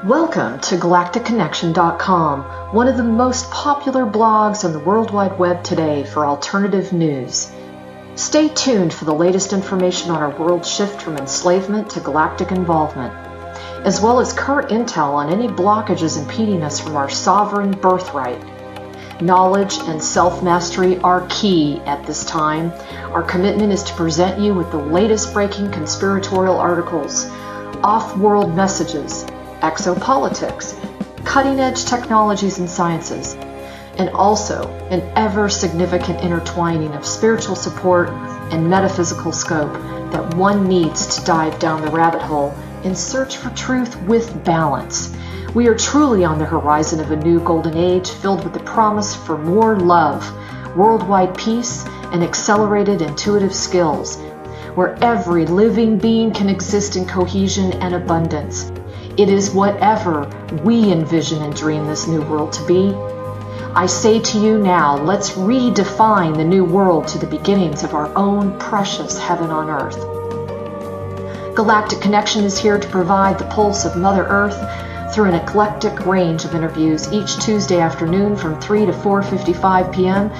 Welcome to GalacticConnection.com, one of the most popular blogs on the World Wide Web today for alternative news. Stay tuned for the latest information on our world shift from enslavement to galactic involvement, as well as current intel on any blockages impeding us from our sovereign birthright. Knowledge and self-mastery are key at this time. Our commitment is to present you with the latest breaking conspiratorial articles, off-world messages, exopolitics, cutting-edge technologies and sciences, and also an ever-significant intertwining of spiritual support and metaphysical scope that one needs to dive down the rabbit hole in search for truth with balance. We are truly on the horizon of a new golden age filled with the promise for more love, worldwide peace, and accelerated intuitive skills, where every living being can exist in cohesion and abundance. It is whatever we envision and dream this new world to be. I say to you now, let's redefine the new world to the beginnings of our own precious heaven on earth. Galactic Connection is here to provide the pulse of Mother Earth through an eclectic range of interviews each Tuesday afternoon from 3 to 4:55 p.m.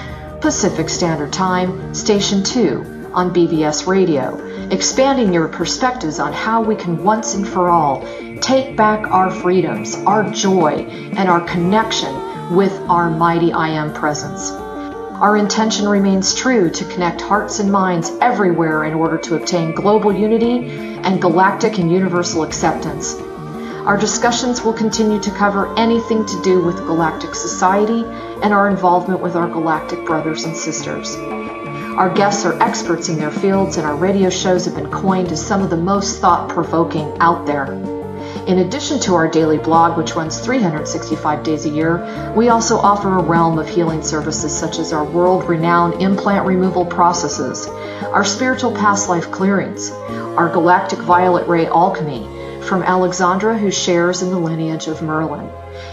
Pacific Standard Time, Station 2 on BBS Radio, expanding your perspectives on how we can once and for all take back our freedoms, our joy, and our connection with our mighty I Am presence. Our intention remains true to connect hearts and minds everywhere in order to obtain global unity and galactic and universal acceptance. Our discussions will continue to cover anything to do with galactic society and our involvement with our galactic brothers and sisters. Our guests are experts in their fields, and our radio shows have been coined as some of the most thought-provoking out there. In addition to our daily blog, which runs 365 days a year, we also offer a realm of healing services such as our world-renowned implant removal processes, our spiritual past life clearings, our galactic violet ray alchemy from Alexandra, who shares in the lineage of Merlin,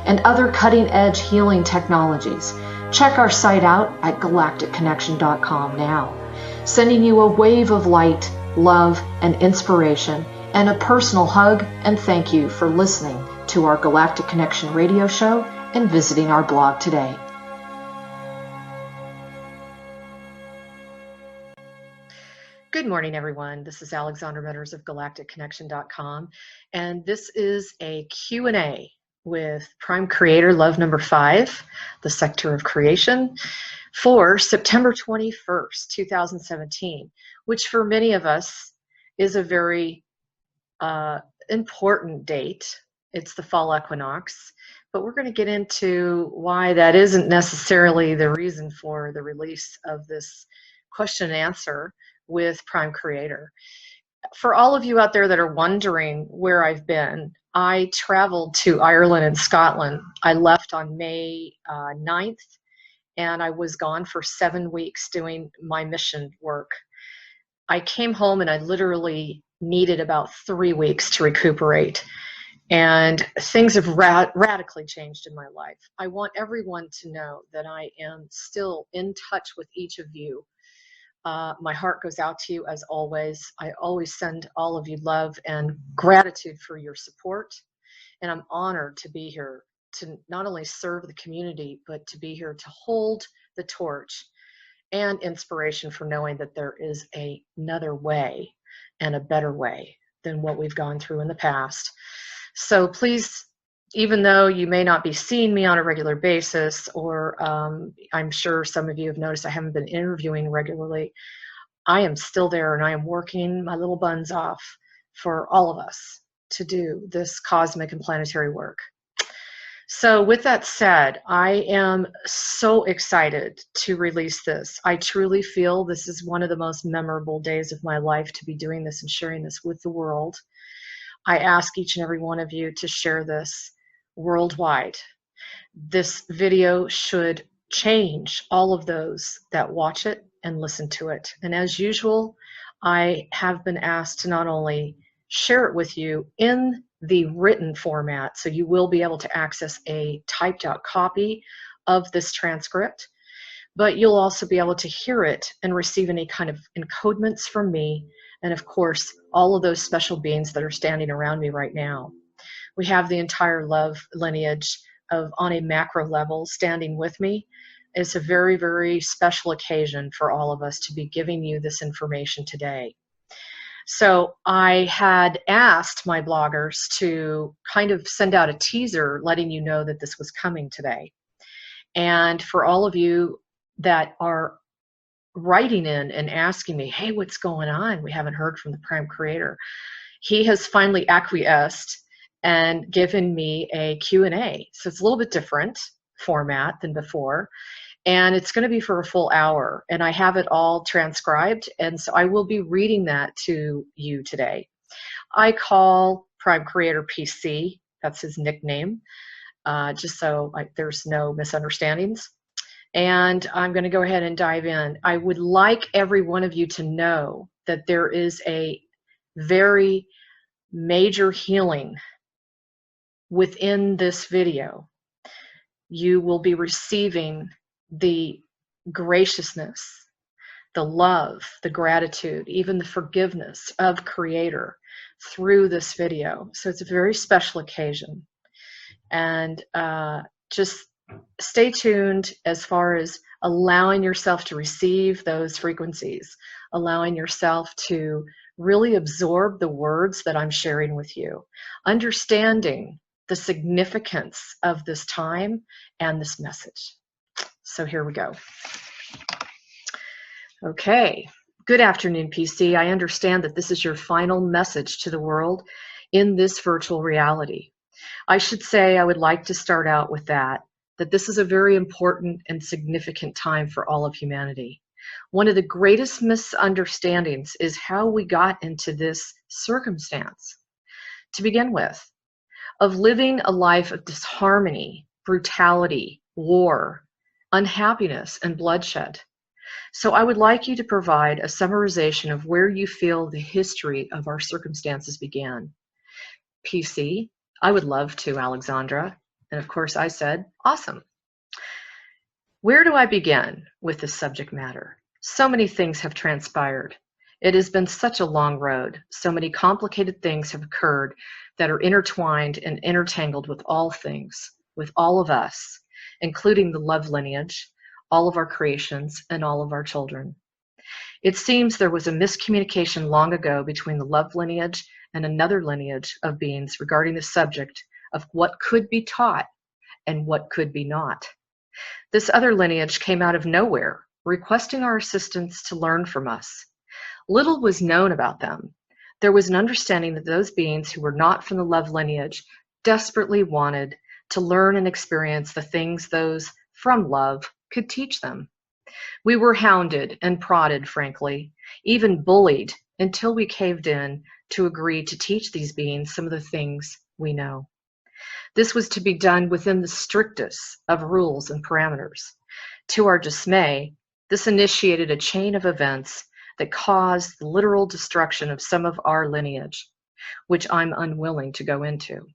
and other cutting-edge healing technologies. Check our site out at GalacticConnection.com now, sending you a wave of light, love, and inspiration, and a personal hug and thank you for listening to our Galactic Connection radio show and visiting our blog today. Good morning, everyone. This is Alexandra Metters of GalacticConnection.com, and this is a Q&A with Prime Creator Love number 5, the Sector of Creation, for September 21st, 2017, which for many of us is a very important date. It's the fall equinox, but we're going to get into why that isn't necessarily the reason for the release of this question and answer with Prime Creator. For all of you out there that are wondering where I've been, I traveled to Ireland and Scotland. I left on May 9th, and I was gone for 7 weeks doing my mission work. I came home and I literally needed about 3 weeks to recuperate, and things have radically changed in my life. I want everyone to know that I am still in touch with each of you. My heart goes out to you as always. I always send all of you love and gratitude for your support, and I'm honored to be here to not only serve the community, but to be here to hold the torch and inspiration for knowing that there is another way and a better way than what we've gone through in the past. So please, even though you may not be seeing me on a regular basis, or I'm sure some of you have noticed I haven't been interviewing regularly, I am still there and I am working my little buns off for all of us to do this cosmic and planetary work. So with that said, I am so excited to release this. I truly feel this is one of the most memorable days of my life to be doing this and sharing this with the world. I ask each and every one of you to share this worldwide. This video should change all of those that watch it and listen to it. And as usual, I have been asked to not only share it with you in the written format, so you will be able to access a typed out copy of this transcript, but you'll also be able to hear it and receive any kind of encodements from me, and of course, all of those special beings that are standing around me right now. we have the entire love lineage on a macro level standing with me. It's a very, very special occasion for all of us to be giving you this information today. So I had asked my bloggers to kind of send out a teaser letting you know that this was coming today. And for all of you that are writing in and asking me, hey, what's going on? We haven't heard from the Prime Creator. He has finally acquiesced and given me a Q&A. So it's a little bit different format than before. And it's going to be for a full hour. And I have it all transcribed. And so I will be reading that to you today. I call Prime Creator PC. That's his nickname, just so there's no misunderstandings. And I'm going to go ahead and dive in. I would like every one of you to know that there is a very major healing within this video. You will be receiving the graciousness, the love, the gratitude, even the forgiveness of Creator through this video. So it's a very special occasion. And just stay tuned as far as allowing yourself to receive those frequencies, allowing yourself to really absorb the words that I'm sharing with you, understanding the significance of this time and this message. So here we go. Okay, good afternoon, PC. I understand that this is your final message to the world in this virtual reality. I should say I would like to start out with that this is a very important and significant time for all of humanity. One of the greatest misunderstandings is how we got into this circumstance. To begin with, of living a life of disharmony, brutality, war, unhappiness, and bloodshed. So I would like you to provide a summarization of where you feel the history of our circumstances began. PC, I would love to, Alexandra. And of course I said, awesome. Where do I begin with this subject matter? So many things have transpired. It has been such a long road. So many complicated things have occurred that are intertwined and intertangled with all things, with all of us, including the love lineage, all of our creations, and all of our children. It seems there was a miscommunication long ago between the love lineage and another lineage of beings regarding the subject of what could be taught and what could be not. This other lineage came out of nowhere, requesting our assistance to learn from us. Little was known about them. There was an understanding that those beings who were not from the love lineage desperately wanted to learn and experience the things those from love could teach them. We were hounded and prodded, frankly, even bullied, until we caved in to agree to teach these beings some of the things we know. This was to be done within the strictest of rules and parameters. To our dismay, this initiated a chain of events that caused the literal destruction of some of our lineage, which I'm unwilling to go into.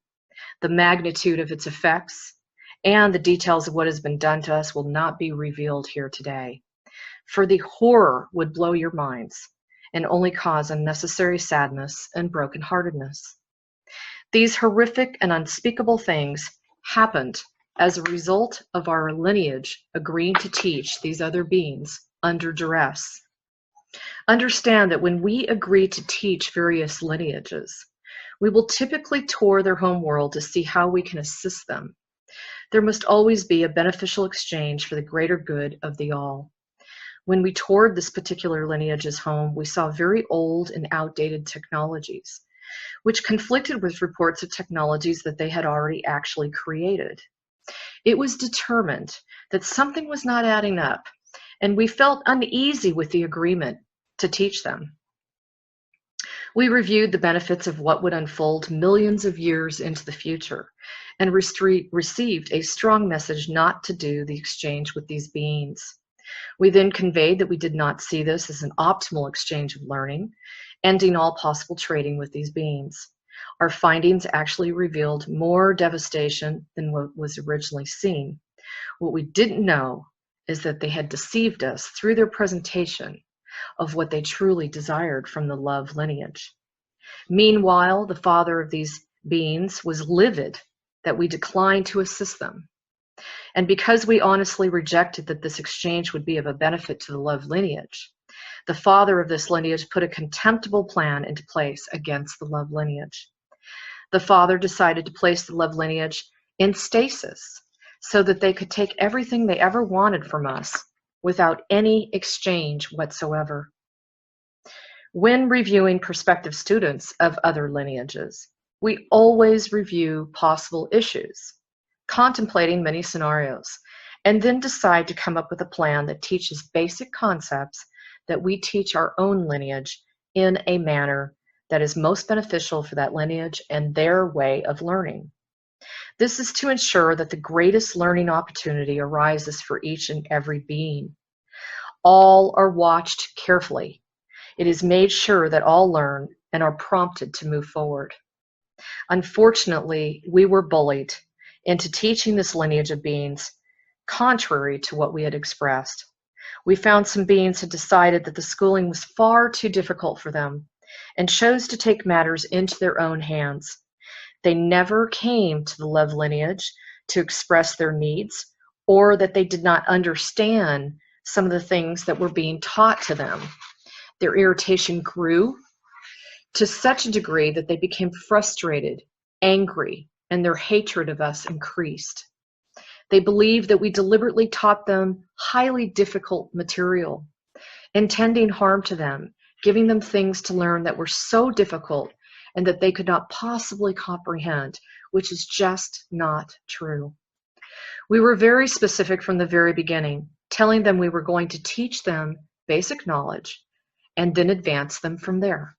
The magnitude of its effects and the details of what has been done to us will not be revealed here today, for the horror would blow your minds and only cause unnecessary sadness and brokenheartedness. These horrific and unspeakable things happened as a result of our lineage agreeing to teach these other beings under duress. Understand that when we agree to teach various lineages, we will typically tour their home world to see how we can assist them. There must always be a beneficial exchange for the greater good of the all. When we toured this particular lineage's home, we saw very old and outdated technologies, which conflicted with reports of technologies that they had already actually created. It was determined that something was not adding up, and we felt uneasy with the agreement to teach them. We reviewed the benefits of what would unfold millions of years into the future, and received a strong message not to do the exchange with these beings. We then conveyed that we did not see this as an optimal exchange of learning, ending all possible trading with these beings. Our findings actually revealed more devastation than what was originally seen. What we didn't know is that they had deceived us through their presentation of what they truly desired from the love lineage. Meanwhile, the father of these beings was livid that we declined to assist them. And because we honestly rejected that this exchange would be of a benefit to the love lineage, the father of this lineage put a contemptible plan into place against the love lineage. The father decided to place the love lineage in stasis so that they could take everything they ever wanted from us without any exchange whatsoever. When reviewing prospective students of other lineages, we always review possible issues, contemplating many scenarios, and then decide to come up with a plan that teaches basic concepts that we teach our own lineage in a manner that is most beneficial for that lineage and their way of learning. This is to ensure that the greatest learning opportunity arises for each and every being. All are watched carefully. It is made sure that all learn and are prompted to move forward. Unfortunately, we were bullied into teaching this lineage of beings contrary to what we had expressed. We found some beings had decided that the schooling was far too difficult for them and chose to take matters into their own hands. They never came to the love lineage to express their needs, or that they did not understand some of the things that were being taught to them. Their irritation grew to such a degree that they became frustrated, angry, and their hatred of us increased. They believed that we deliberately taught them highly difficult material, intending harm to them, giving them things to learn that were so difficult and that they could not possibly comprehend, which is just not true. We were very specific from the very beginning, telling them we were going to teach them basic knowledge and then advance them from there.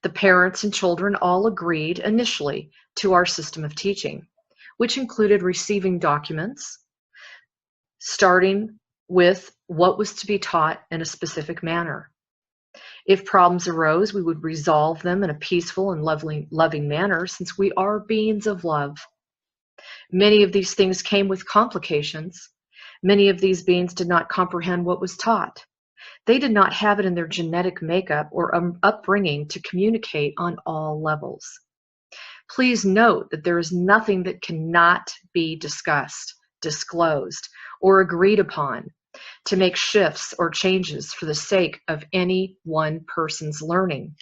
The parents and children all agreed initially to our system of teaching, which included receiving documents, starting with what was to be taught in a specific manner. If problems arose, we would resolve them in a peaceful and loving manner, since we are beings of love. Many of these things came with complications. Many of these beings did not comprehend what was taught. They did not have it in their genetic makeup or upbringing to communicate on all levels. Please note that there is nothing that cannot be discussed, disclosed, or agreed upon to make shifts or changes for the sake of any one person's learning.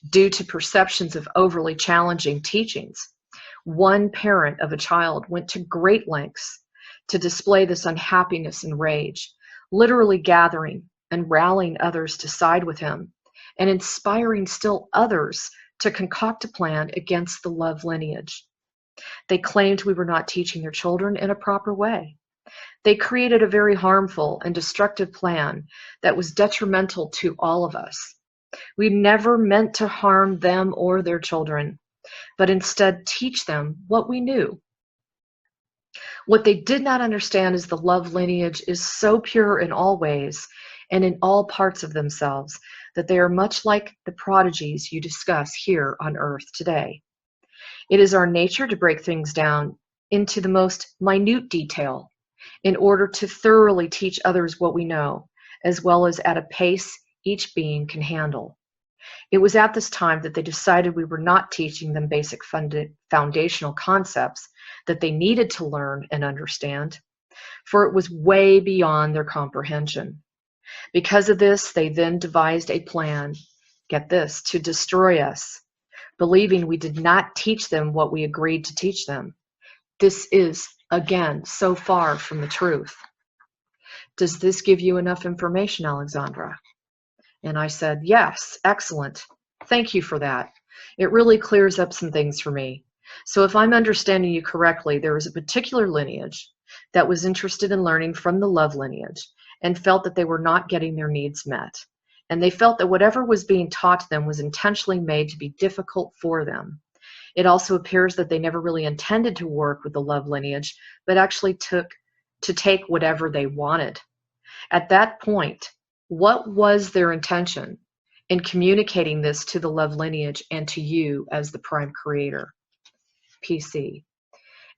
Due to perceptions of overly challenging teachings, one parent of a child went to great lengths to display this unhappiness and rage, literally gathering and rallying others to side with him, and inspiring still others to concoct a plan against the love lineage. They claimed we were not teaching their children in a proper way. They created a very harmful and destructive plan that was detrimental to all of us. We never meant to harm them or their children, but instead teach them what we knew. What they did not understand is the love lineage is so pure in all ways and in all parts of themselves that they are much like the prodigies you discuss here on earth today. It is our nature to break things down into the most minute detail in order to thoroughly teach others what we know, as well as at a pace each being can handle. It was at this time that they decided we were not teaching them basic foundational concepts that they needed to learn and understand, for it was way beyond their comprehension. Because of this, they then devised a plan, get this, to destroy us, believing we did not teach them what we agreed to teach them. This is, again, so far from the truth. Does this give you enough information, Alexandra? And I said, yes, excellent. Thank you for that. It really clears up some things for me. So if I'm understanding you correctly, there was a particular lineage that was interested in learning from the love lineage and felt that they were not getting their needs met. And they felt that whatever was being taught to them was intentionally made to be difficult for them. It also appears that they never really intended to work with the love lineage, but actually took to take whatever they wanted. At that point, what was their intention in communicating this to the love lineage and to you as the prime creator? PC.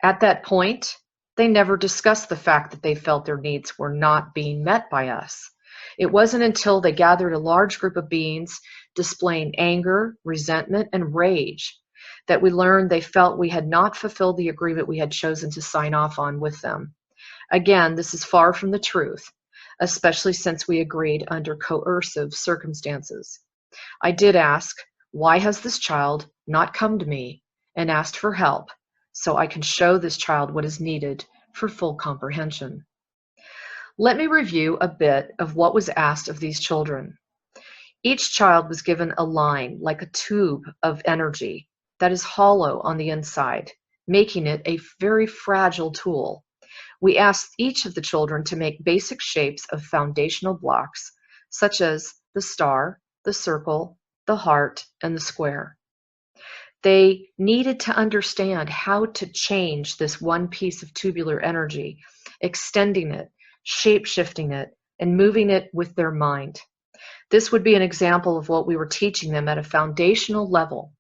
At that point, they never discussed the fact that they felt their needs were not being met by us. It wasn't until they gathered a large group of beings displaying anger, resentment, and rage that we learned they felt we had not fulfilled the agreement we had chosen to sign off on with them. Again, this is far from the truth, especially since we agreed under coercive circumstances. I did ask, why has this child not come to me and asked for help so I can show this child what is needed for full comprehension? Let me review a bit of what was asked of these children. Each child was given a line, like a tube of energy, that is hollow on the inside, making it a very fragile tool. We asked each of the children to make basic shapes of foundational blocks, such as the star, the circle, the heart, and the square. They needed to understand how to change this one piece of tubular energy, extending it, shape-shifting it, and moving it with their mind. This would be an example of what we were teaching them at a foundational level,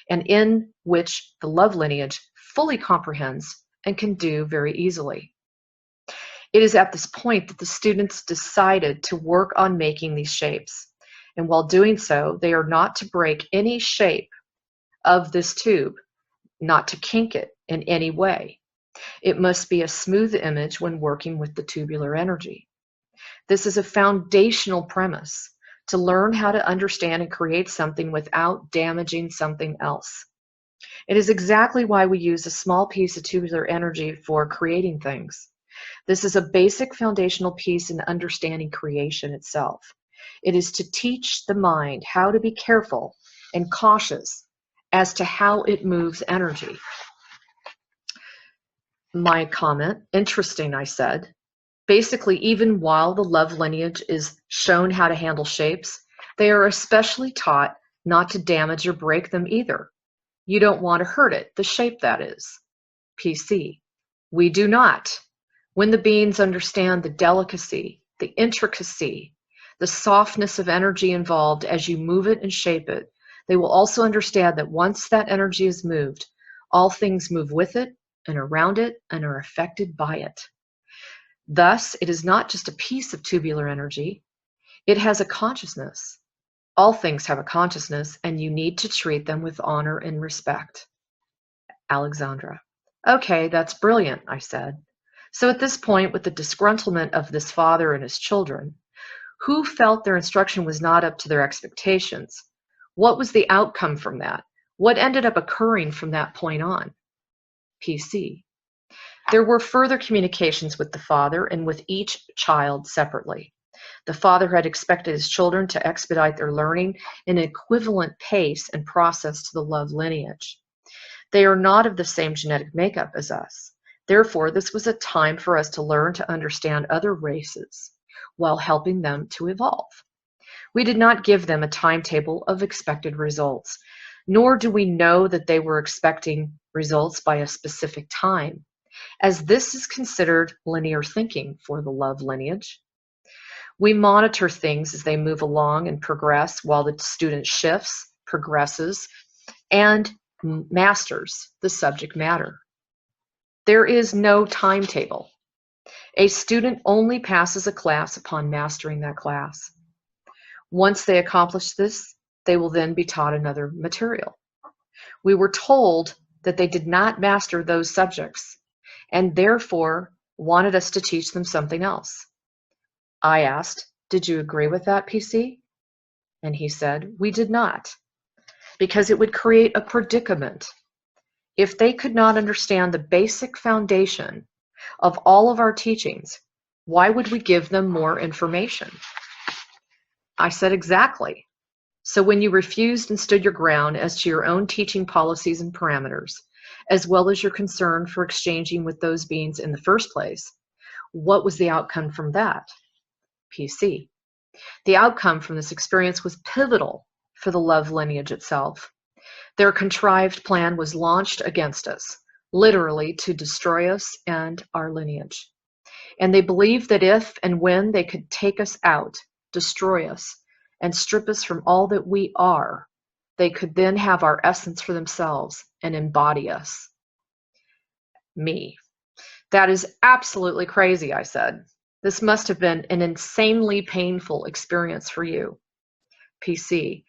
and in which the love lineage fully comprehends and can do very easily. It is at this point that the students decided to work on making these shapes, and while doing so, they are not to break any shape of this tube, not to kink it in any way. It must be a smooth image when working with the tubular energy. This is a foundational premise to learn how to understand and create something without damaging something else. It is exactly why we use a small piece of tubular energy for creating things. This is a basic foundational piece in understanding creation itself. It is to teach the mind how to be careful and cautious as to how it moves energy. My comment, interesting, I said. Basically, even while the love lineage is shown how to handle shapes, they are especially taught not to damage or break them either. You don't want to hurt it, the shape that is. PC. We do not. When the beings understand the delicacy, the intricacy, the softness of energy involved as you move it and shape it, they will also understand that once that energy is moved, all things move with it and around it and are affected by it. Thus, it is not just a piece of tubular energy, it has a consciousness. All things have a consciousness, and you need to treat them with honor and respect. Alexandra. Okay, that's brilliant, I said. So at this point, with the disgruntlement of this father and his children, who felt their instruction was not up to their expectations? What was the outcome from that? What ended up occurring from that point on? PC. There were further communications with the father and with each child separately. The father had expected his children to expedite their learning in an equivalent pace and process to the love lineage. They are not of the same genetic makeup as us. Therefore, this was a time for us to learn to understand other races while helping them to evolve. We did not give them a timetable of expected results, nor do we know that they were expecting results by a specific time, as this is considered linear thinking for the love lineage. We monitor things as they move along and progress while the student shifts, progresses, and masters the subject matter. There is no timetable. A student only passes a class upon mastering that class. Once they accomplish this, they will then be taught another material. We were told that they did not master those subjects and therefore wanted us to teach them something else. I asked, did you agree with that, PC? And he said, we did not, because it would create a predicament. If they could not understand the basic foundation of all of our teachings, why would we give them more information? I said, exactly. So when you refused and stood your ground as to your own teaching policies and parameters, as well as your concern for exchanging with those beings in the first place, what was the outcome from that? PC. The outcome from this experience was pivotal for the love lineage itself. Their contrived plan was launched against us, literally to destroy us and our lineage. And they believed that if and when they could take us out, destroy us, and strip us from all that we are, they could then have our essence for themselves and embody us. Me. That is absolutely crazy, I said. This must have been an insanely painful experience for you. PC.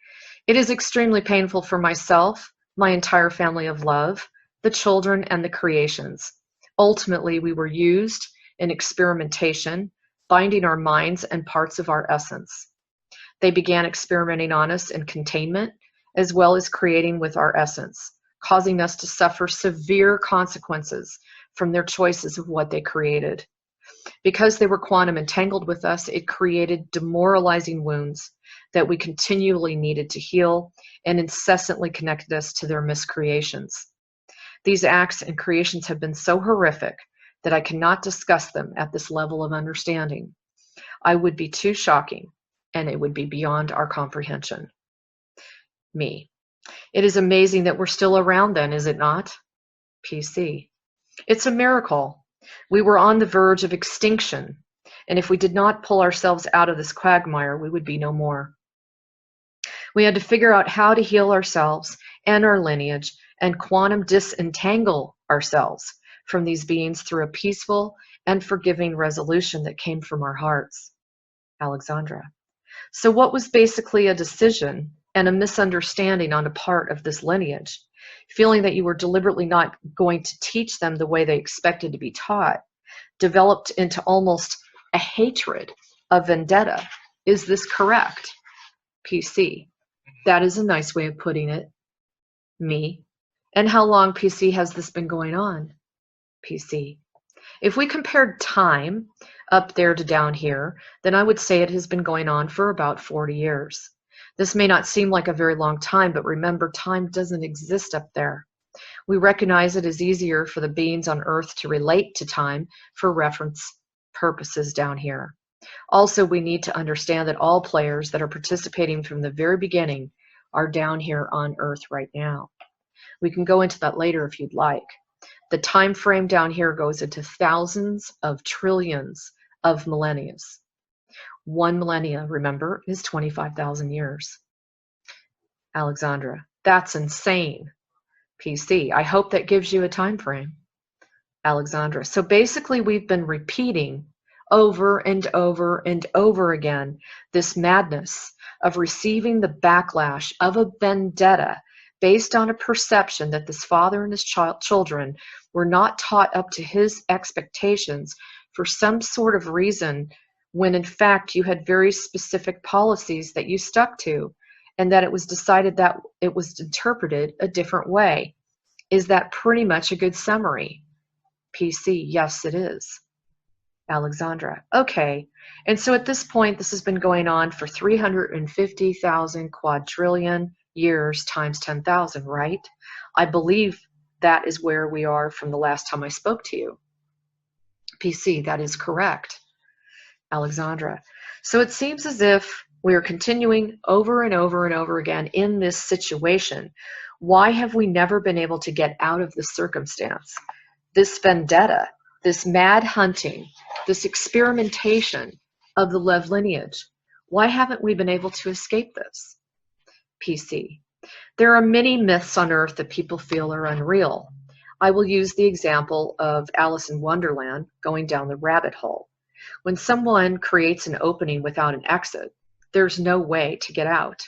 It is extremely painful for myself, my entire family of love, the children, and the creations. Ultimately, we were used in experimentation, binding our minds and parts of our essence. They began experimenting on us in containment, as well as creating with our essence, causing us to suffer severe consequences from their choices of what they created. Because they were quantum entangled with us, it created demoralizing wounds that we continually needed to heal and incessantly connected us to their miscreations. These acts and creations have been so horrific that I cannot discuss them at this level of understanding. I would be too shocking, and it would be beyond our comprehension. Me. It is amazing that we're still around then, is it not? PC. It's a miracle. We were on the verge of extinction, and if we did not pull ourselves out of this quagmire, we would be no more. We had to figure out how to heal ourselves and our lineage and quantum disentangle ourselves from these beings through a peaceful and forgiving resolution that came from our hearts. Alexandra. So what was basically a decision and a misunderstanding on the part of this lineage, feeling that you were deliberately not going to teach them the way they expected to be taught, developed into almost a hatred, a vendetta. Is this correct? PC. That is a nice way of putting it. Me. And how long, PC, has this been going on? PC. If we compared time up there to down here, then I would say it has been going on for about 40 years. This may not seem like a very long time, but remember, time doesn't exist up there. We recognize it is easier for the beings on Earth to relate to time for reference purposes down here. Also, we need to understand that all players that are participating from the very beginning are down here on Earth right now. We can go into that later if you'd like. The time frame down here goes into thousands of trillions of millennia. 1 millennia, remember, is 25,000 years. Alexandra. That's insane. PC. I hope that gives you a time frame. Alexandra. So basically we've been repeating over and over and over again this madness of receiving the backlash of a vendetta based on a perception that this father and his children were not taught up to his expectations for some sort of reason, when in fact you had very specific policies that you stuck to, and that it was decided that it was interpreted a different way. Is that pretty much a good summary? PC. Yes, it is. Alexandra. Okay. And so at this point, this has been going on for 350,000 quadrillion years times 10,000, right? I believe that is where we are from the last time I spoke to you. PC. That is correct. Alexandra. So it seems as if we are continuing over and over and over again in this situation. Why have we never been able to get out of this circumstance? This vendetta, this mad hunting, this experimentation of the love lineage. Why haven't we been able to escape this? PC. There are many myths on Earth that people feel are unreal. I will use the example of Alice in Wonderland going down the rabbit hole. When someone creates an opening without an exit, there's no way to get out.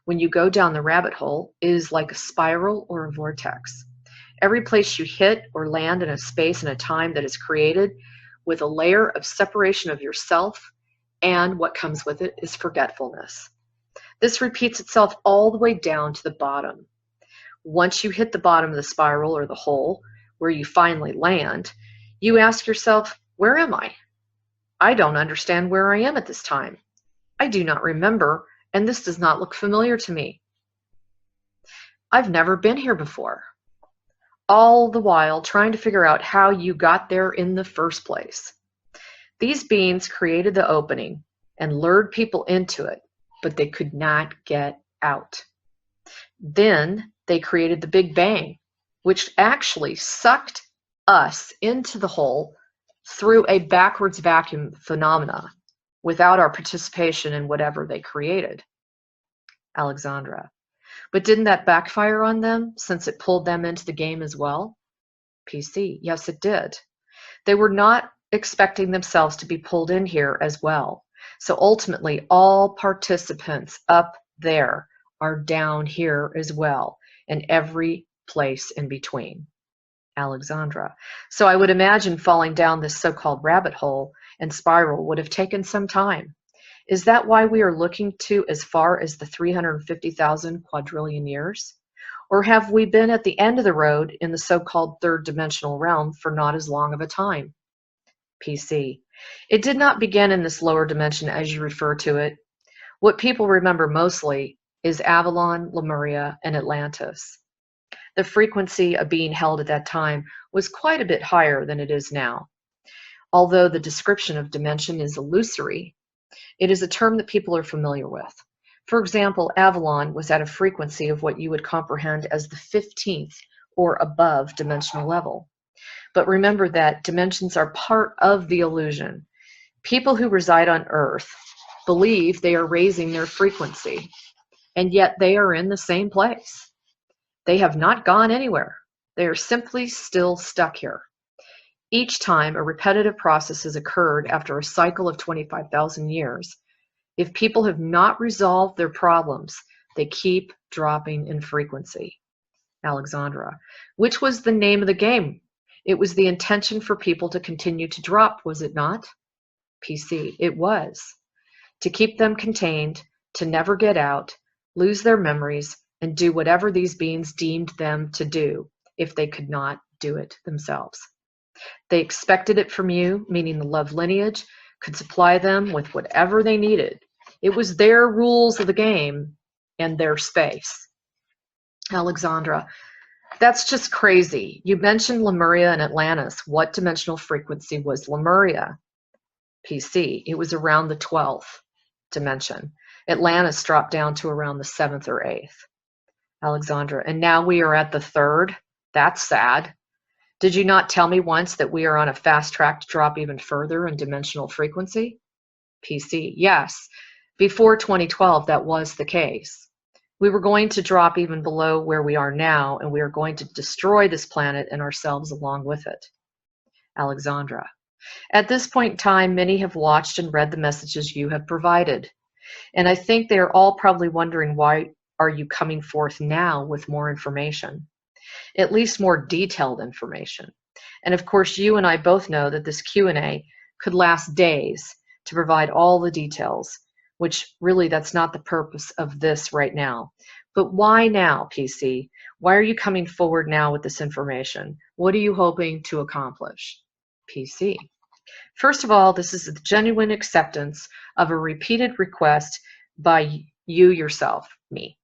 When you go down the rabbit hole, it is like a spiral or a vortex. Every place you hit or land in a space and a time that is created with a layer of separation of yourself, and what comes with it is forgetfulness. This repeats itself all the way down to the bottom. Once you hit the bottom of the spiral or the hole, where you finally land, you ask yourself, where am I? I don't understand where I am at this time. I do not remember, and this does not look familiar to me. I've never been here before. All the while trying to figure out how you got there in the first place. These beings created the opening and lured people into it, but they could not get out. Then they created the Big Bang, which actually sucked us into the hole through a backwards vacuum phenomena without our participation in whatever they created. Alexandra. But didn't that backfire on them since it pulled them into the game as well? PC. Yes, it did. They were not expecting themselves to be pulled in here as well. So ultimately, all participants up there are down here as well. and every place in between. Alexandra. So I would imagine falling down this so-called rabbit hole and spiral would have taken some time. Is that why we are looking to as far as the 350,000 quadrillion years? Or have we been at the end of the road in the so-called third dimensional realm for not as long of a time? PC. It did not begin in this lower dimension as you refer to it. What people remember mostly is Avalon, Lemuria, and Atlantis. The frequency of being held at that time was quite a bit higher than it is now. Although the description of dimension is illusory, it is a term that people are familiar with. For example, Avalon was at a frequency of what you would comprehend as the 15th or above dimensional level. But remember that dimensions are part of the illusion. People who reside on Earth believe they are raising their frequency, and yet they are in the same place. They have not gone anywhere. They are simply still stuck here. Each time a repetitive process has occurred after a cycle of 25,000 years, if people have not resolved their problems, they keep dropping in frequency. Alexandra. Which was the name of the game? It was the intention for people to continue to drop, was it not? PC. It was. To keep them contained, to never get out, lose their memories, and do whatever these beings deemed them to do if they could not do it themselves. They expected it from you, meaning the love lineage could supply them with whatever they needed. It was their rules of the game and their space. Alexandra, that's just crazy. You mentioned Lemuria and Atlantis. What dimensional frequency was Lemuria? PC, it was around the 12th dimension. Atlantis dropped down to around the 7th or 8th. Alexandra, and now we are at the 3rd? That's sad. Did you not tell me once that we are on a fast track to drop even further in dimensional frequency? PC, yes. Before 2012, that was the case. We were going to drop even below where we are now, and we are going to destroy this planet and ourselves along with it. Alexandra, at this point in time, many have watched and read the messages you have provided. And I think they are all probably wondering, why are you coming forth now with more information? At least more detailed information. And of course, you and I both know that this Q&A could last days to provide all the details, which really that's not the purpose of this right now. But why now, PC? Why are you coming forward now with this information? What are you hoping to accomplish? PC. First of all, this is a genuine acceptance of a repeated request by you yourself, me.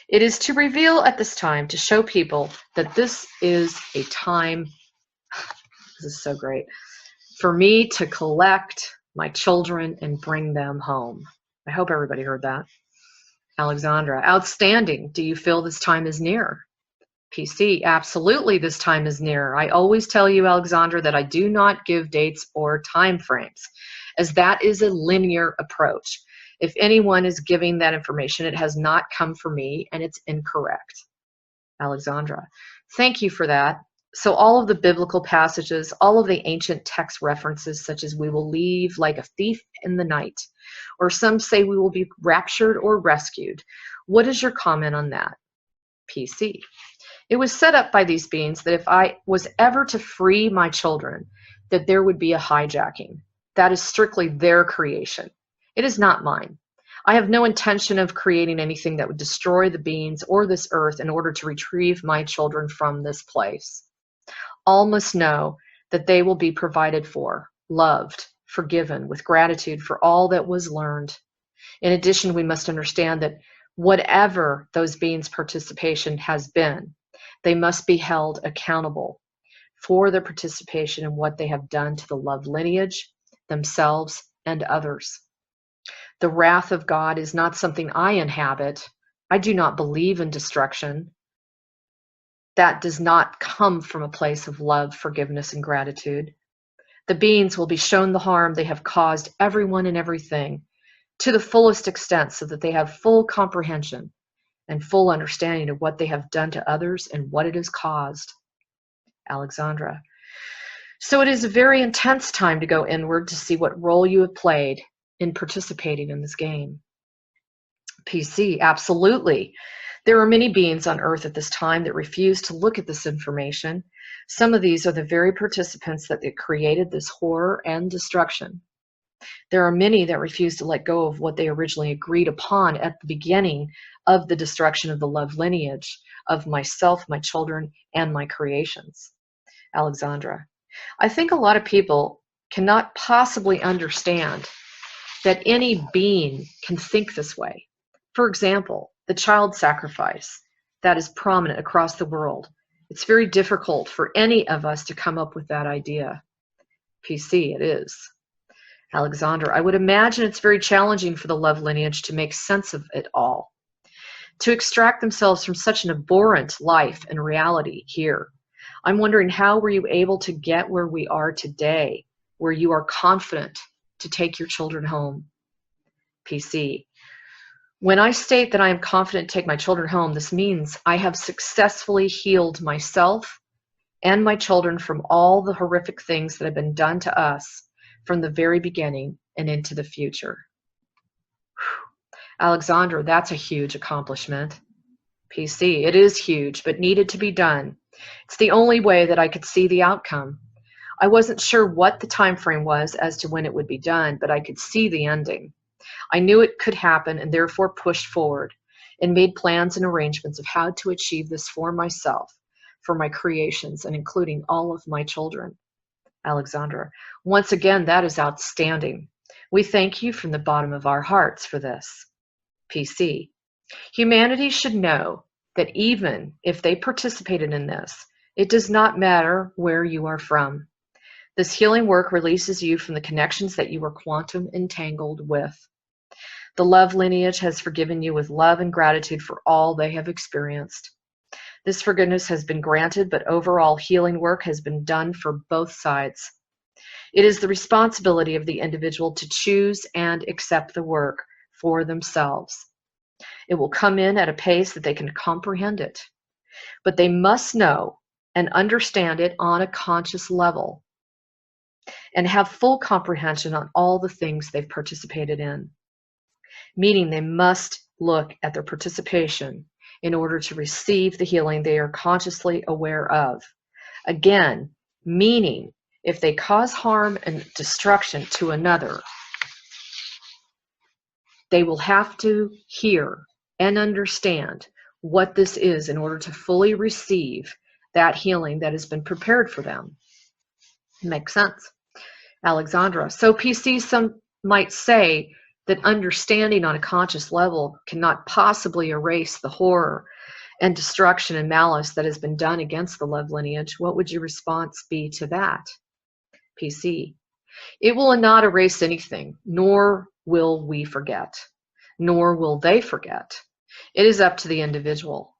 It is to reveal at this time, to show people that this is a time, this is so great, for me to collect my children and bring them home. I hope everybody heard that. Alexandra, outstanding. Do you feel this time is near? PC, absolutely this time is near. I always tell you, Alexandra, that I do not give dates or time frames, as that is a linear approach. If anyone is giving that information, it has not come from me and it's incorrect. Alexandra, thank you for that. So all of the biblical passages, all of the ancient text references, such as we will leave like a thief in the night, or some say we will be raptured or rescued. What is your comment on that? PC. It was set up by these beings that if I was ever to free my children, that there would be a hijacking. That is strictly their creation. It is not mine. I have no intention of creating anything that would destroy the beings or this earth in order to retrieve my children from this place. All must know that they will be provided for, loved, forgiven, with gratitude for all that was learned. In addition, we must understand that whatever those beings' participation has been, they must be held accountable for their participation in what they have done to the love lineage, themselves, and others. The wrath of God is not something I inhabit. I do not believe in destruction. That does not come from a place of love, forgiveness, and gratitude. The beings will be shown the harm they have caused everyone and everything to the fullest extent, so that they have full comprehension and full understanding of what they have done to others and what it has caused. Alexandra. So it is a very intense time to go inward to see what role you have played in participating in this game. PC, absolutely. There are many beings on Earth at this time that refuse to look at this information. Some of these are the very participants that created this horror and destruction. There are many that refuse to let go of what they originally agreed upon at the beginning of the destruction of the love lineage of myself, my children, and my creations. Alexandra, I think a lot of people cannot possibly understand that any being can think this way. For example, the child sacrifice that is prominent across the world. It's very difficult for any of us to come up with that idea. PC, it is. Alexandra, I would imagine it's very challenging for the love lineage to make sense of it all, to extract themselves from such an abhorrent life and reality here. I'm wondering, how were you able to get where we are today, where you are confident to take your children home? PC, when I state that I am confident to take my children home, this means I have successfully healed myself and my children from all the horrific things that have been done to us from the very beginning and into the future. Alexandra, that's a huge accomplishment. PC, it is huge, but needed to be done. It's the only way that I could see the outcome. I wasn't sure what the time frame was as to when it would be done, but I could see the ending. I knew it could happen and therefore pushed forward and made plans and arrangements of how to achieve this for myself, for my creations, and including all of my children. Alexandra, once again, that is outstanding. We thank you from the bottom of our hearts for this. PC, humanity should know that even if they participated in this, it does not matter where you are from. This healing work releases you from the connections that you were quantum entangled with. The love lineage has forgiven you with love and gratitude for all they have experienced. This forgiveness has been granted, but overall healing work has been done for both sides. It is the responsibility of the individual to choose and accept the work for themselves. It will come in at a pace that they can comprehend it, but they must know and understand it on a conscious level and have full comprehension on all the things they've participated in. Meaning they must look at their participation in order to receive the healing they are consciously aware of. Again, meaning if they cause harm and destruction to another, they will have to hear and understand what this is in order to fully receive that healing that has been prepared for them. Makes sense. Alexandra, so PC, some might say that understanding on a conscious level cannot possibly erase the horror and destruction and malice that has been done against the love lineage. What would your response be to that? PC, it will not erase anything, nor will we forget, nor will they forget. It is up to the individual.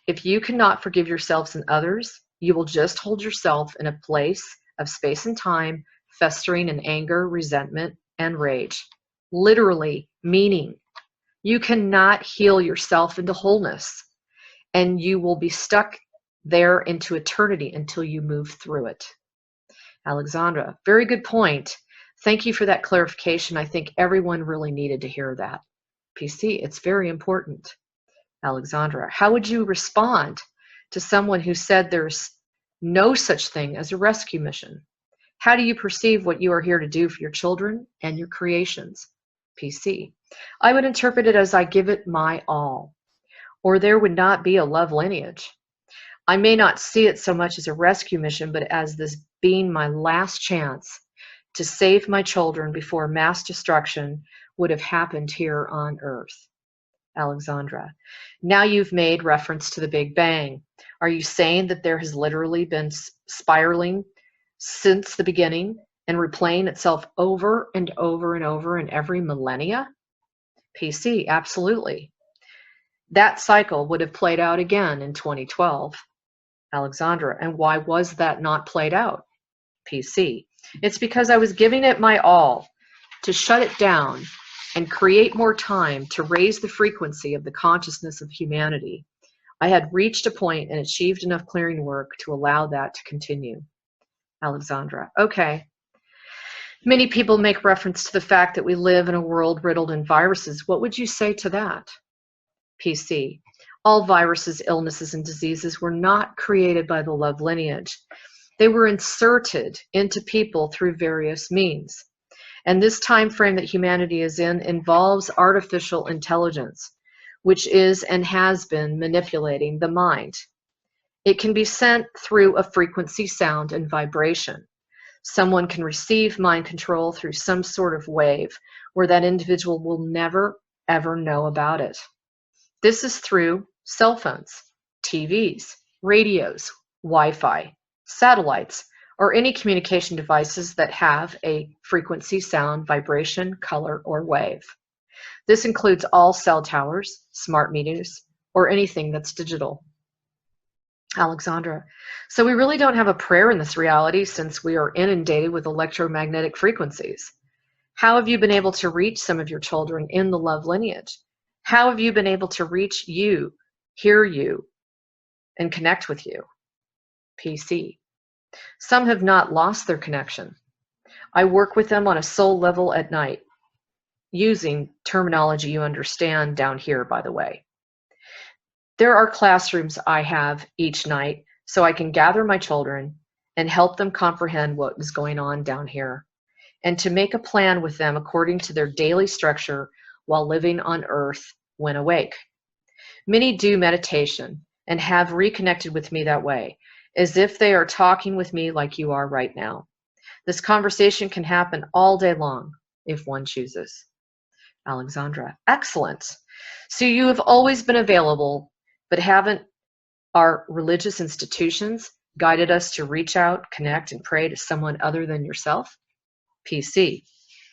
If you cannot forgive yourselves and others, you will just hold yourself in a place of space and time, festering in anger, resentment, and rage. Literally, meaning you cannot heal yourself into wholeness, and you will be stuck there into eternity until you move through it. Alexandra, very good point. Thank you for that clarification. I think everyone really needed to hear that. PC, it's very important. Alexandra, how would you respond to someone who said there's no such thing as a rescue mission? How do you perceive what you are here to do for your children and your creations? PC, I would interpret it as I give it my all, or there would not be a love lineage. I may not see it so much as a rescue mission, but as this being my last chance to save my children before mass destruction would have happened here on Earth. Alexandra, now you've made reference to the Big Bang. Are you saying that there has literally been spiraling since the beginning and replaying itself over and over and over in every millennia? PC, absolutely. That cycle would have played out again in 2012. Alexandra, and why was that not played out? PC, it's because I was giving it my all to shut it down and create more time to raise the frequency of the consciousness of humanity. I had reached a point and achieved enough clearing work to allow that to continue. Alexandra, okay. Many people make reference to the fact that we live in a world riddled in viruses. What would you say to that? PC, All viruses, illnesses, and diseases were not created by the love lineage. They were inserted into people through various means. And this time frame that humanity is in involves artificial intelligence, which is and has been manipulating the mind. It can be sent through a frequency, sound, and vibration. Someone can receive mind control through some sort of wave where that individual will never, ever know about it. This is through cell phones, TVs, radios, Wi-Fi, satellites, or any communication devices that have a frequency, sound, vibration, color, or wave. This includes all cell towers, smart meters, or anything that's digital. Alexandra. So we really don't have a prayer in this reality since we are inundated with electromagnetic frequencies. How have you been able to reach some of your children in the love lineage? How have you been able to reach you, hear you, and connect with you? PC. Some have not lost their connection. I work with them on a soul level at night, using terminology you understand down here, by the way. There are classrooms I have each night so I can gather my children and help them comprehend what is going on down here, and to make a plan with them according to their daily structure while living on Earth when awake. Many do meditation and have reconnected with me that way, as if they are talking with me like you are right now. This conversation can happen all day long if one chooses. Alexandra. Excellent. So you have always been available, but haven't our religious institutions guided us to reach out, connect, and pray to someone other than yourself? PC.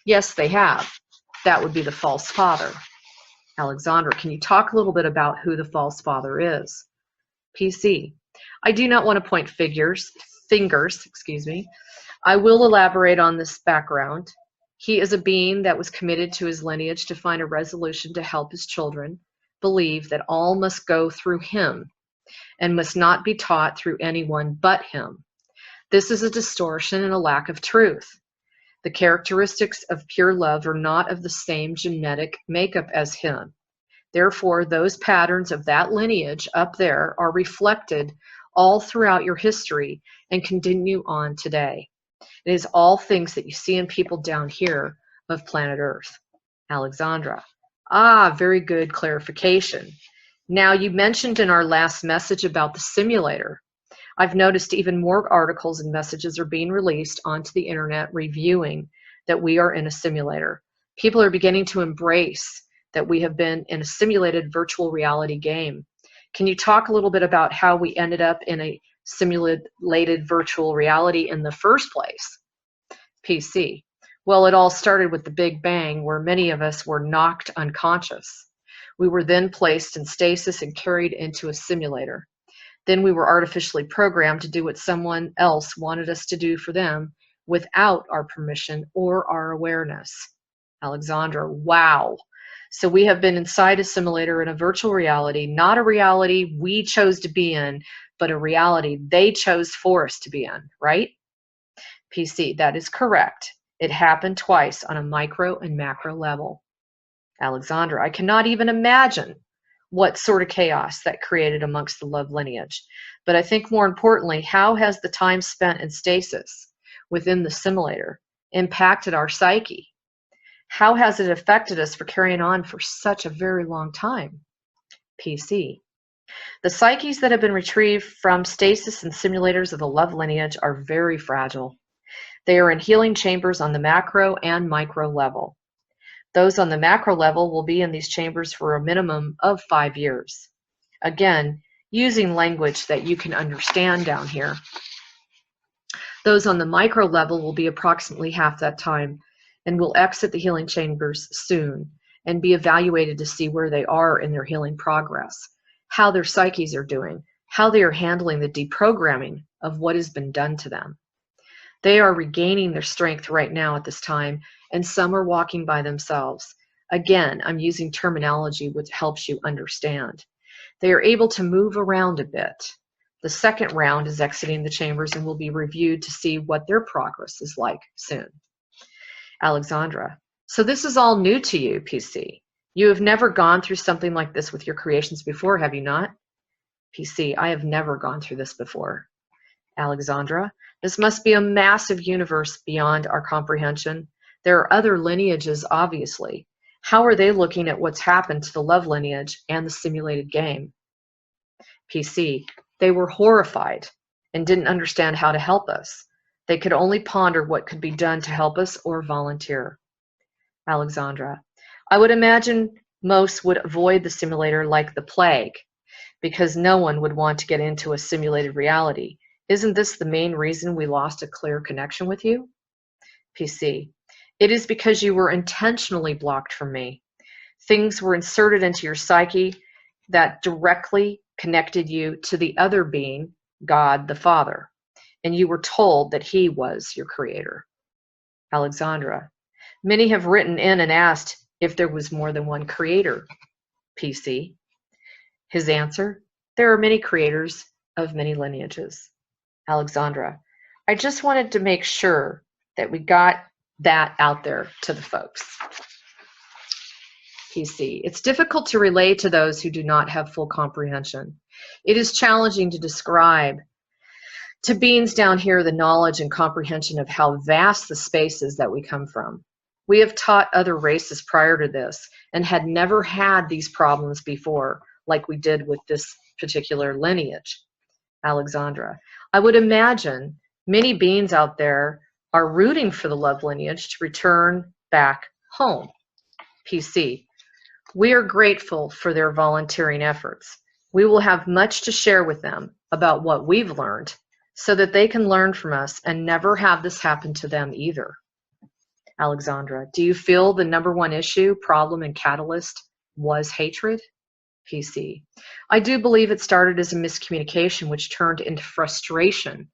Yes, they have. That would be the false father. Alexandra, can you talk a little bit about who the false father is? PC. I do not want to point fingers, I will elaborate on this background. He is a being that was committed to his lineage to find a resolution to help his children believe that all must go through him and must not be taught through anyone but him. This is a distortion and a lack of truth. The characteristics of pure love are not of the same genetic makeup as him. Therefore, those patterns of that lineage up there are reflected all throughout your history and continue on today. It is all things that you see in people down here of planet Earth. Alexandra. Ah, very good clarification. Now, you mentioned in our last message about the simulator. I've noticed even more articles and messages are being released onto the internet reviewing that we are in a simulator. People are beginning to embrace that we have been in a simulated virtual reality game. Can you talk a little bit about how we ended up in a simulated virtual reality in the first place? PC. Well, it all started with the Big Bang, where many of us were knocked unconscious. We were then placed in stasis and carried into a simulator. Then we were artificially programmed to do what someone else wanted us to do for them without our permission or our awareness. Alexandra. Wow. So we have been inside a simulator in a virtual reality, not a reality we chose to be in, but a reality they chose for us to be in, right? PC. That is correct. It happened twice on a micro and macro level. Alexandra. I cannot even imagine what sort of chaos that created amongst the love lineage. But I think more importantly, how has the time spent in stasis within the simulator impacted our psyche? How has it affected us for carrying on for such a very long time? PC. The psyches that have been retrieved from stasis and simulators of the love lineage are very fragile. They are in healing chambers on the macro and micro level. Those on the macro level will be in these chambers for a minimum of 5 years. Again, using language that you can understand down here. Those on the micro level will be approximately half that time and will exit the healing chambers soon and be evaluated to see where they are in their healing progress, how their psyches are doing, how they are handling the deprogramming of what has been done to them. They are regaining their strength right now at this time, and some are walking by themselves. Again, I'm using terminology which helps you understand. They are able to move around a bit. The second round is exiting the chambers and will be reviewed to see what their progress is like soon. Alexandra. So this is all new to you, PC. You have never gone through something like this with your creations before, have you not? PC, I have never gone through this before. Alexandra, this must be a massive universe beyond our comprehension. There are other lineages, obviously. How are they looking at what's happened to the love lineage and the simulated game? PC, they were horrified and didn't understand how to help us. They could only ponder what could be done to help us or volunteer. Alexandra, I would imagine most would avoid the simulator like the plague, because no one would want to get into a simulated reality. Isn't this the main reason we lost a clear connection with you? PC, it is because you were intentionally blocked from me. Things were inserted into your psyche that directly connected you to the other being, God the Father, and you were told that he was your creator. Alexandra, many have written in and asked if there was more than one creator. PC, his answer, there are many creators of many lineages. Alexandra, I just wanted to make sure that we got that out there to the folks. PC, it's difficult to relate to those who do not have full comprehension. It is challenging to describe to beings down here the knowledge and comprehension of how vast the space is that we come from. We have taught other races prior to this and had never had these problems before, like we did with this particular lineage. Alexandra, I would imagine many beings out there are rooting for the love lineage to return back home. PC, we are grateful for their volunteering efforts. We will have much to share with them about what we've learned so that they can learn from us and never have this happen to them either. Alexandra, do you feel the number one issue, problem, and catalyst was hatred? PC, I do believe it started as a miscommunication which turned into frustration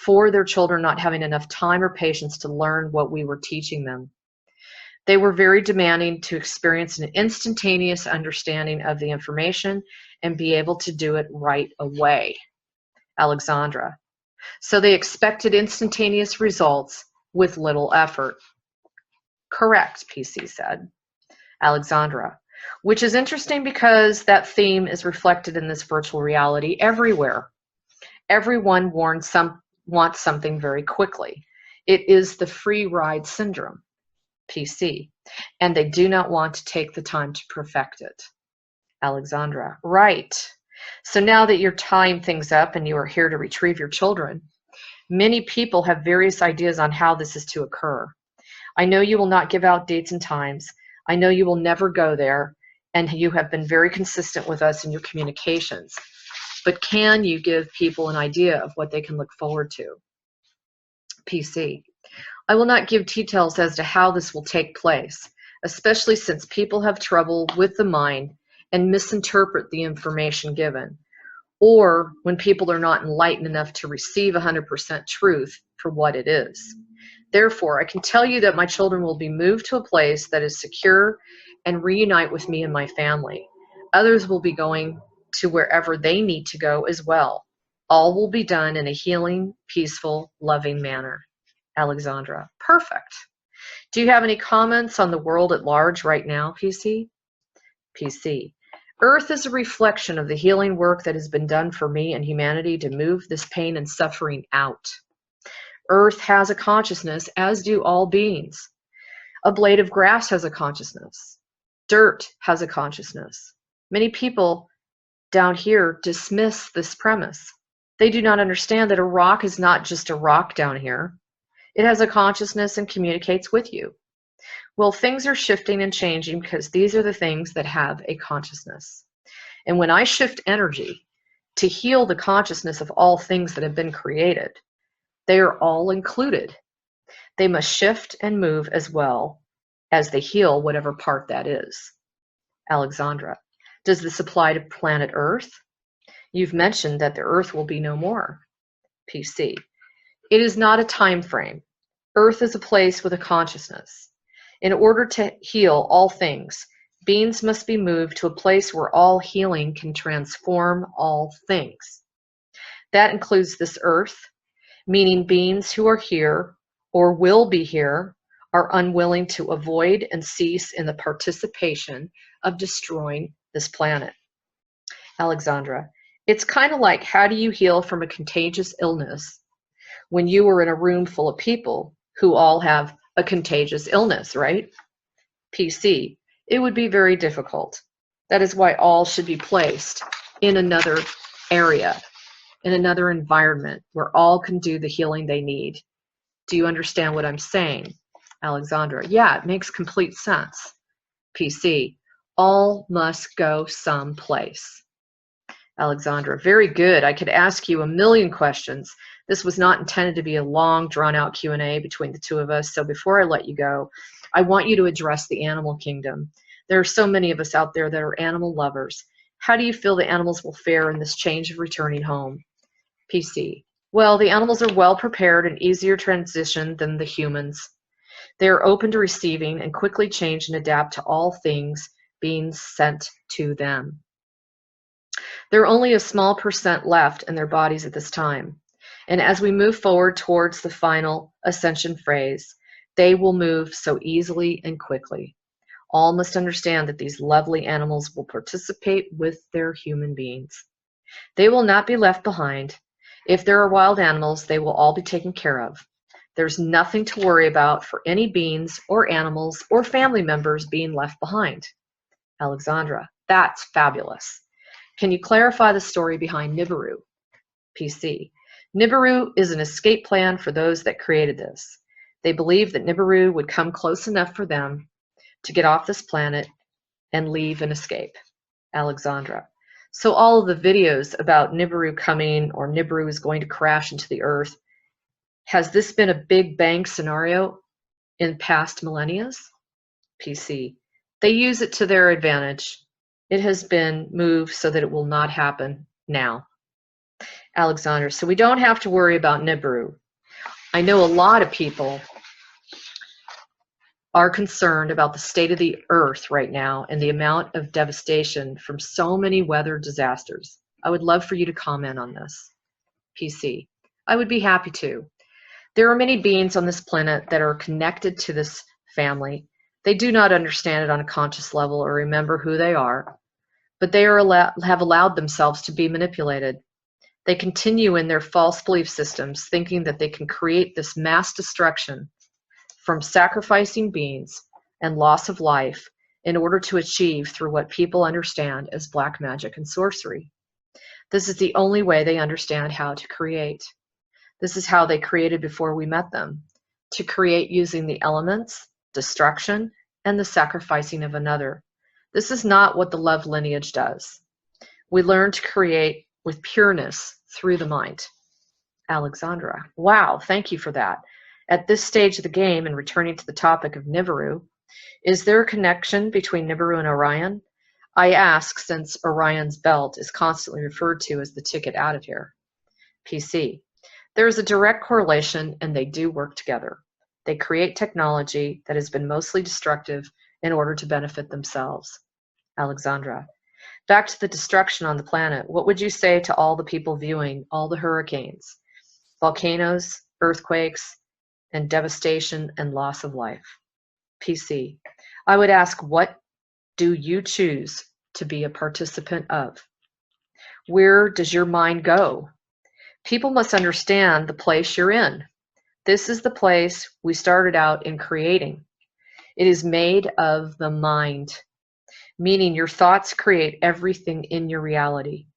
for their children not having enough time or patience to learn what we were teaching them. They were very demanding to experience an instantaneous understanding of the information and be able to do it right away. Alexandra, so they expected instantaneous results with little effort. Correct, PC said. Alexandra, which is interesting because that theme is reflected in this virtual reality everywhere. Everyone wants something very quickly. It is the free ride syndrome, PC, and they do not want to take the time to perfect it. Alexandra, right. So now that you're tying things up and you are here to retrieve your children, many people have various ideas on how this is to occur. I know you will not give out dates and times. I know you will never go there, and you have been very consistent with us in your communications. But can you give people an idea of what they can look forward to? PC, I will not give details as to how this will take place, especially since people have trouble with the mind and misinterpret the information given, or when people are not enlightened enough to receive 100% truth for what it is. Therefore, I can tell you that my children will be moved to a place that is secure and reunite with me and my family. Others will be going to wherever they need to go as well. All will be done in a healing, peaceful, loving manner. Alexandra, perfect. Do you have any comments on the world at large right now, PC? PC, Earth is a reflection of the healing work that has been done for me and humanity to move this pain and suffering out. Earth has a consciousness, as do all beings. A blade of grass has a consciousness. Dirt has a consciousness. Many people down here dismiss this premise. They do not understand that a rock is not just a rock down here. It has a consciousness and communicates with you. Well, things are shifting and changing because these are the things that have a consciousness. And when I shift energy to heal the consciousness of all things that have been created, they are all included. They must shift and move as well as they heal whatever part that is. Alexandra, does this apply to planet Earth? You've mentioned that the Earth will be no more. PC, it is not a time frame. Earth is a place with a consciousness. In order to heal all things, beings must be moved to a place where all healing can transform all things. That includes this Earth, meaning beings who are here or will be here are unwilling to avoid and cease in the participation of destroying this planet. Alexandra, it's kind of like, how do you heal from a contagious illness when you were in a room full of people who all have a contagious illness, right? PC, it would be very difficult. That is why all should be placed in another area, in another environment where all can do the healing they need. Do you understand what I'm saying? Alexandra, yeah, it makes complete sense. PC, all must go someplace. Alexandra, very good. I could ask you a million questions. This was not intended to be a long, drawn-out Q&A between the two of us, so before I let you go, I want you to address the animal kingdom. There are so many of us out there that are animal lovers. How do you feel the animals will fare in this change of returning home? PC, well, the animals are well prepared and easier transition than the humans. They are open to receiving and quickly change and adapt to all things being sent to them. There are only a small % left in their bodies at this time. And as we move forward towards the final ascension phase, they will move so easily and quickly. All must understand that these lovely animals will participate with their human beings. They will not be left behind. If there are wild animals, they will all be taken care of. There's nothing to worry about for any beings or animals or family members being left behind. Alexandra, that's fabulous. Can you clarify the story behind Nibiru? PC, Nibiru is an escape plan for those that created this. They believed that Nibiru would come close enough for them to get off this planet and leave and escape. Alexandra, so all of the videos about Nibiru coming or Nibiru is going to crash into the earth, has this been a Big Bang scenario in past millennia? PC, they use it to their advantage. It has been moved so that it will not happen now. Alexandra, so we don't have to worry about Nibiru. I know a lot of people are concerned about the state of the earth right now and the amount of devastation from so many weather disasters. I would love for you to comment on this. PC, I would be happy to. There are many beings on this planet that are connected to this family. They do not understand it on a conscious level or remember who they are, but they have allowed themselves to be manipulated. They continue in their false belief systems, thinking that they can create this mass destruction from sacrificing beings and loss of life in order to achieve through what people understand as black magic and sorcery. This is the only way they understand how to create. This is how they created before we met them, to create using the elements, destruction, and the sacrificing of another. This is not what the love lineage does. We learn to create with pureness through the mind. Alexandra, wow, thank you for that. At this stage of the game, and returning to the topic of Nibiru, is there a connection between Nibiru and Orion? I ask since Orion's belt is constantly referred to as the ticket out of here. PC, there is a direct correlation and they do work together. They create technology that has been mostly destructive in order to benefit themselves. Alexandra, back to the destruction on the planet, what would you say to all the people viewing all the hurricanes, volcanoes, earthquakes, and devastation and loss of life? PC, I would ask, what do you choose to be a participant of? Where does your mind go? People must understand the place you're in. This is the place we started out in creating. It is made of the mind, meaning your thoughts create everything in your reality.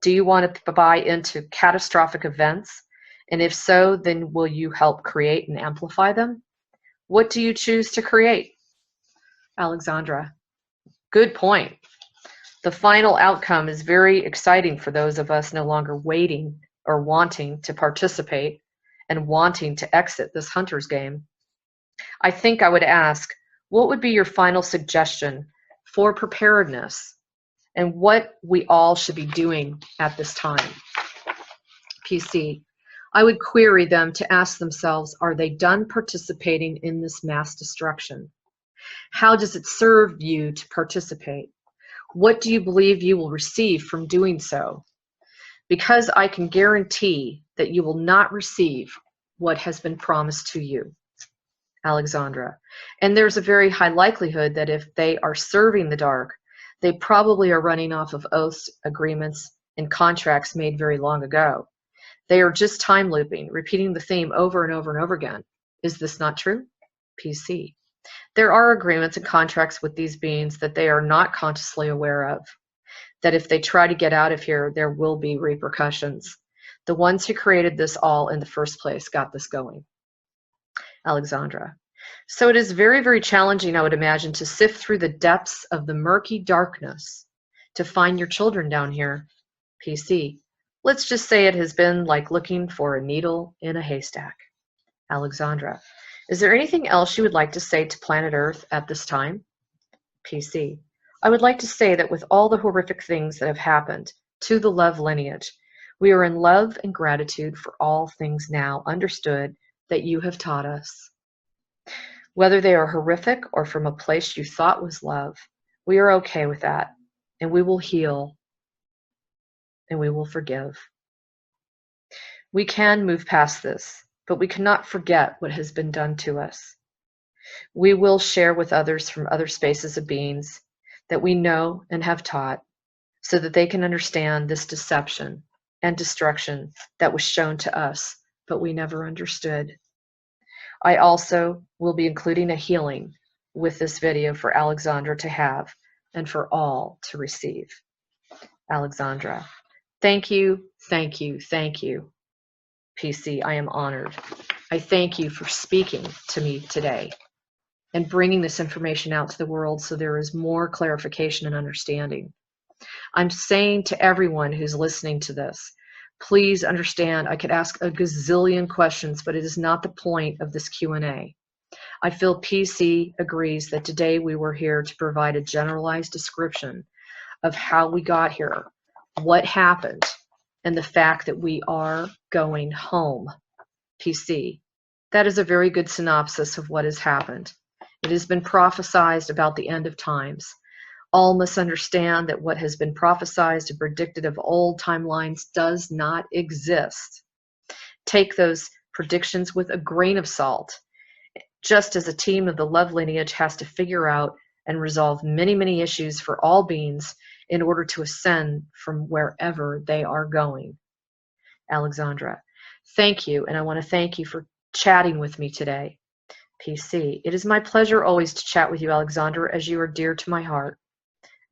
Do you want to buy into catastrophic events? And if so, then will you help create and amplify them? What do you choose to create? Alexandra, good point. The final outcome is very exciting for those of us no longer waiting or wanting to participate and wanting to exit this hunter's game. I think I would ask, what would be your final suggestion for preparedness and what we all should be doing at this time? PC, I would query them to ask themselves, are they done participating in this mass destruction? How does it serve you to participate? What do you believe you will receive from doing so? Because I can guarantee that you will not receive what has been promised to you. Alexandra. And there's a very high likelihood that if they are serving the dark, they probably are running off of oaths, agreements, and contracts made very long ago. They are just time looping, repeating the theme over and over and over again. Is this not true? PC. There are agreements and contracts with these beings that they are not consciously aware of, that if they try to get out of here, there will be repercussions. The ones who created this all in the first place got this going. Alexandra. So it is very, very challenging, I would imagine, to sift through the depths of the murky darkness to find your children down here. PC. Let's just say it has been like looking for a needle in a haystack. Alexandra. Is there anything else you would like to say to planet Earth at this time? PC. I would like to say that with all the horrific things that have happened to the love lineage, we are in love and gratitude for all things now understood that you have taught us. Whether they are horrific or from a place you thought was love, we are okay with that, and we will heal, and we will forgive. We can move past this, but we cannot forget what has been done to us. We will share with others from other spaces of beings that we know and have taught, so that they can understand this deception and destruction that was shown to us, but we never understood. I also will be including a healing with this video for Alexandra to have and for all to receive. Alexandra. Thank you, thank you, thank you. PC, I am honored. I thank you for speaking to me today and bringing this information out to the world so there is more clarification and understanding. I'm saying to everyone who's listening to this, please understand I could ask a gazillion questions, but it is not the point of this Q&A. I feel PC agrees that today we were here to provide a generalized description of how we got here, what happened, and the fact that we are going home. PC. That is a very good synopsis of what has happened. It has been prophesized about the end of times. All must understand that what has been prophesized and predicted of old timelines does not exist. Take those predictions with a grain of salt, just as a team of the love lineage has to figure out and resolve many, many issues for all beings in order to ascend from wherever they are going. Alexandra. Thank you, and I want to thank you for chatting with me today. PC. It is my pleasure always to chat with you, Alexandra, as you are dear to my heart.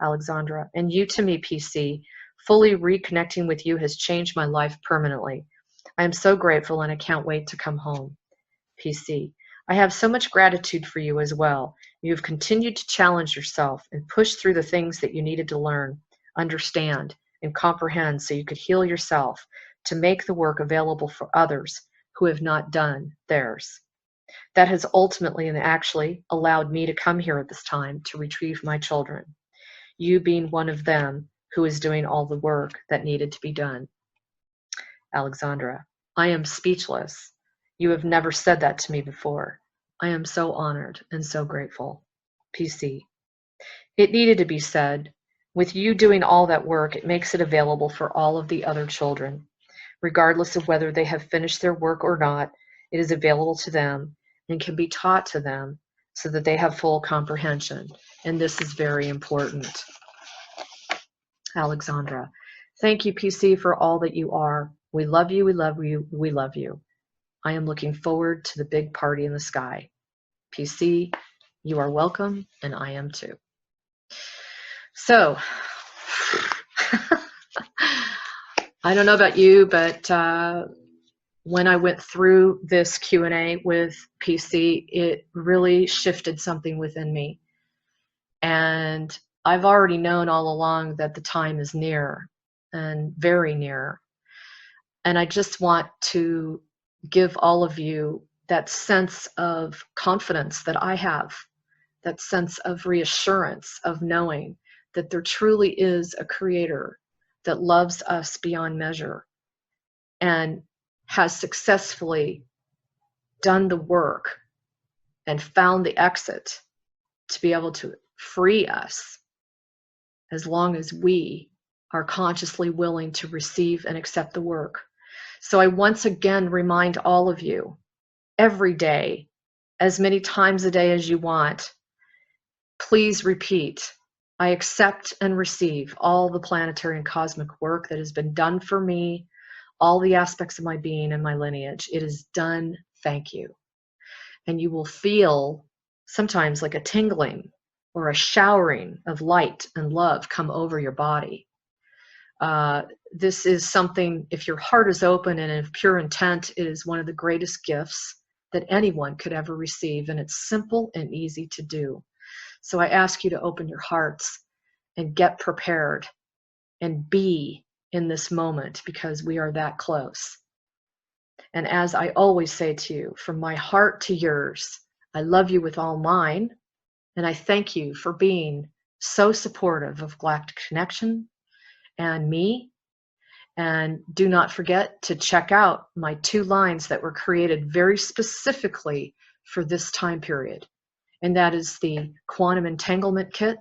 Alexandra. And you to me, PC. Fully reconnecting with you has changed my life permanently. I am so grateful and I can't wait to come home. PC. I have so much gratitude for you as well. You have continued to challenge yourself and push through the things that you needed to learn, understand, and comprehend so you could heal yourself to make the work available for others who have not done theirs. That has ultimately and actually allowed me to come here at this time to retrieve my children. You being one of them who is doing all the work that needed to be done. Alexandra. I am speechless. You have never said that to me before. I am so honored and so grateful. PC. It needed to be said. With you doing all that work, it makes it available for all of the other children. Regardless of whether they have finished their work or not, it is available to them and can be taught to them so that they have full comprehension. And this is very important. Alexandra. Thank you, PC, for all that you are. We love you, we love you, we love you. I am looking forward to the big party in the sky. PC, you are welcome, and I am too. So, I don't know about you, but when I went through this Q&A with PC, it really shifted something within me. And I've already known all along that the time is near and very near. And I just want to give all of you that sense of confidence that I have, that sense of reassurance of knowing that there truly is a creator that loves us beyond measure and has successfully done the work and found the exit to be able to free us as long as we are consciously willing to receive and accept the work. So I once again remind all of you every day as many times a day as you want. Please repeat, I accept and receive all the planetary and cosmic work that has been done for me, all the aspects of my being and my lineage. It is done. Thank you. And you will feel sometimes like a tingling or a showering of light and love come over your body. This is something, if your heart is open and of pure intent, it is one of the greatest gifts that anyone could ever receive, and it's simple and easy to do. So I ask you to open your hearts and get prepared and be in this moment, because we are that close. And as I always say to you, from my heart to yours, I love you with all mine, and I thank you for being so supportive of Galactic Connection and me. And do not forget to check out my 2 lines that were created very specifically for this time period. And that is the Quantum Entanglement Kit,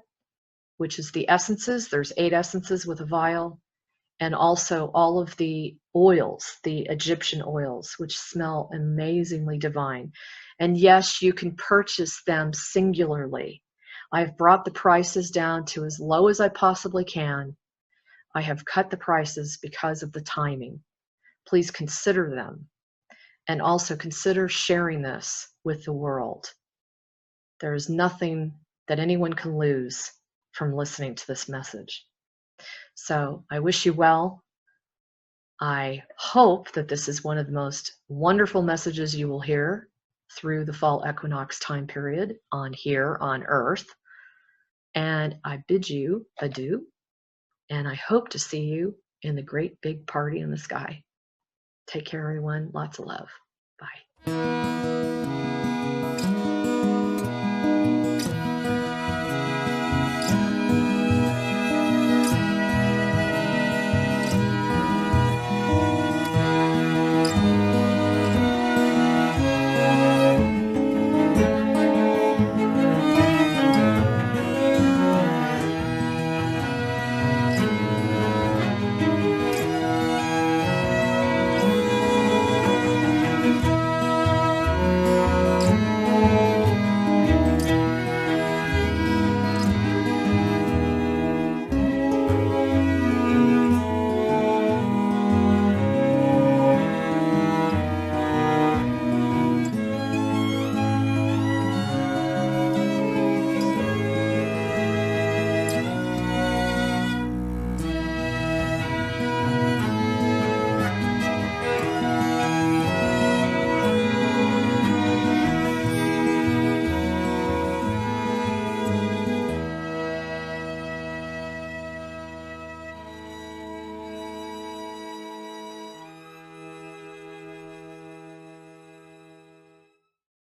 which is the essences. There's 8 essences with a vial. And also all of the oils, the Egyptian oils, which smell amazingly divine. And yes, you can purchase them singularly. I've brought the prices down to as low as I possibly can. I have cut the prices because of the timing. Please consider them, and also consider sharing this with the world. There is nothing that anyone can lose from listening to this message. So I wish you well. I hope that this is one of the most wonderful messages you will hear through the fall equinox time period here on Earth. And I bid you adieu. And I hope to see you in the great big party in the sky. Take care, everyone. Lots of love.